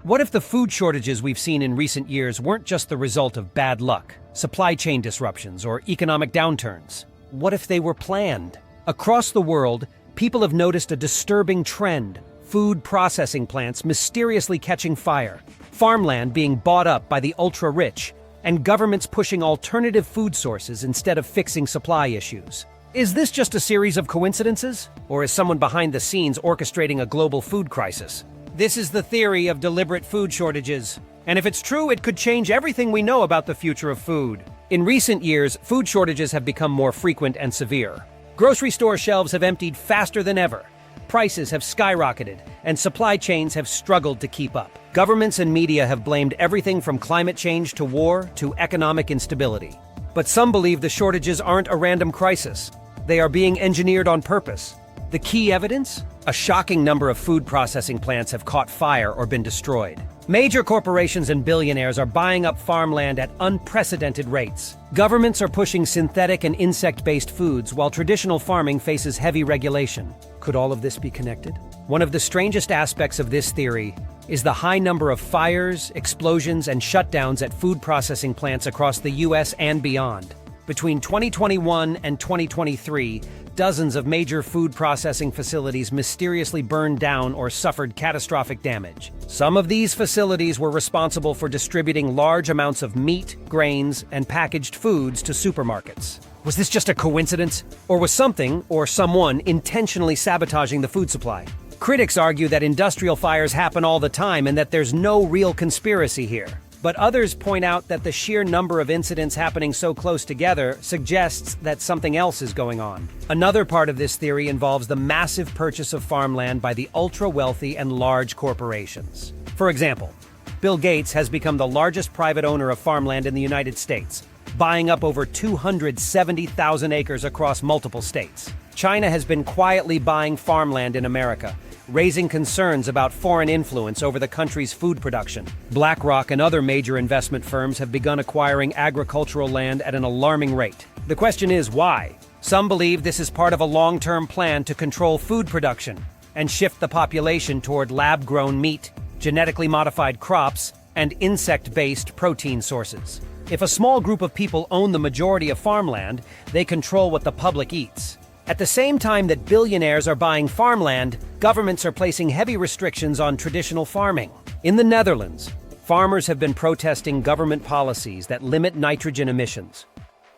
What if the food shortages we've seen in recent years weren't just the result of bad luck, supply chain disruptions, or economic downturns? What if they were planned? Across the world, people have noticed a disturbing trend: food processing plants mysteriously catching fire, farmland being bought up by the ultra-rich, and governments pushing alternative food sources instead of fixing supply issues. Is this just a series of coincidences? Or is someone behind the scenes orchestrating a global food crisis? This is the theory of deliberate food shortages. And if it's true, it could change everything we know about the future of food. In recent years, food shortages have become more frequent and severe. Grocery store shelves have emptied faster than ever. Prices have skyrocketed, and supply chains have struggled to keep up. Governments and media have blamed everything from climate change to war to economic instability. But some believe the shortages aren't a random crisis. They are being engineered on purpose. The key evidence? A shocking number of food processing plants have caught fire or been destroyed. Major corporations and billionaires are buying up farmland at unprecedented rates. Governments are pushing synthetic and insect-based foods while traditional farming faces heavy regulation. Could all of this be connected? One of the strangest aspects of this theory is the high number of fires, explosions, and shutdowns at food processing plants across the US and beyond. Between 2021 and 2023, dozens of major food processing facilities mysteriously burned down or suffered catastrophic damage. Some of these facilities were responsible for distributing large amounts of meat, grains, and packaged foods to supermarkets. Was this just a coincidence? Or was something, or someone, intentionally sabotaging the food supply? Critics argue that industrial fires happen all the time and that there's no real conspiracy here. But others point out that the sheer number of incidents happening so close together suggests that something else is going on. Another part of this theory involves the massive purchase of farmland by the ultra-wealthy and large corporations. For example, Bill Gates has become the largest private owner of farmland in the United States, buying up over 270,000 acres across multiple states. China has been quietly buying farmland in America, raising concerns about foreign influence over the country's food production. BlackRock and other major investment firms have begun acquiring agricultural land at an alarming rate. The question is, why? Some believe this is part of a long-term plan to control food production and shift the population toward lab-grown meat, genetically modified crops, and insect-based protein sources. If a small group of people own the majority of farmland, they control what the public eats. At the same time that billionaires are buying farmland, governments are placing heavy restrictions on traditional farming. In the Netherlands, farmers have been protesting government policies that limit nitrogen emissions,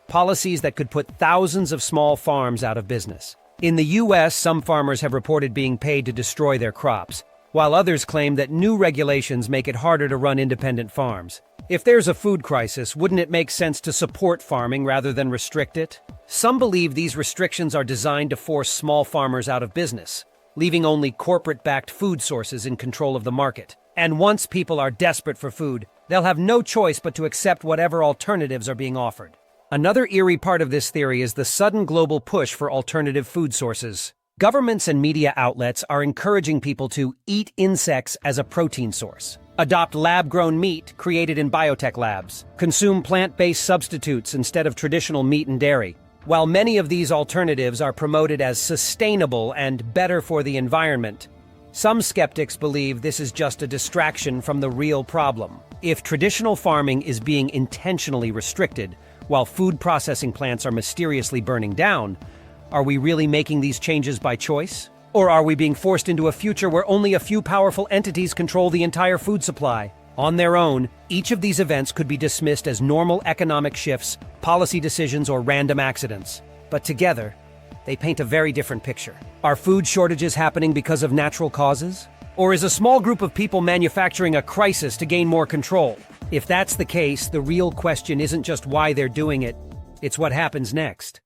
policies that could put thousands of small farms out of business. In the US, some farmers have reported being paid to destroy their crops, while others claim that new regulations make it harder to run independent farms. If there's a food crisis, wouldn't it make sense to support farming rather than restrict it? Some believe these restrictions are designed to force small farmers out of business, leaving only corporate-backed food sources in control of the market. And once people are desperate for food, they'll have no choice but to accept whatever alternatives are being offered. Another eerie part of this theory is the sudden global push for alternative food sources. Governments and media outlets are encouraging people to eat insects as a protein source, adopt lab-grown meat created in biotech labs, consume plant-based substitutes instead of traditional meat and dairy. While many of these alternatives are promoted as sustainable and better for the environment, some skeptics believe this is just a distraction from the real problem. If traditional farming is being intentionally restricted, while food processing plants are mysteriously burning down, are we really making these changes by choice? Or are we being forced into a future where only a few powerful entities control the entire food supply? On their own, each of these events could be dismissed as normal economic shifts, policy decisions, or random accidents. But together, they paint a very different picture. Are food shortages happening because of natural causes? Or is a small group of people manufacturing a crisis to gain more control? If that's the case, the real question isn't just why they're doing it, it's what happens next.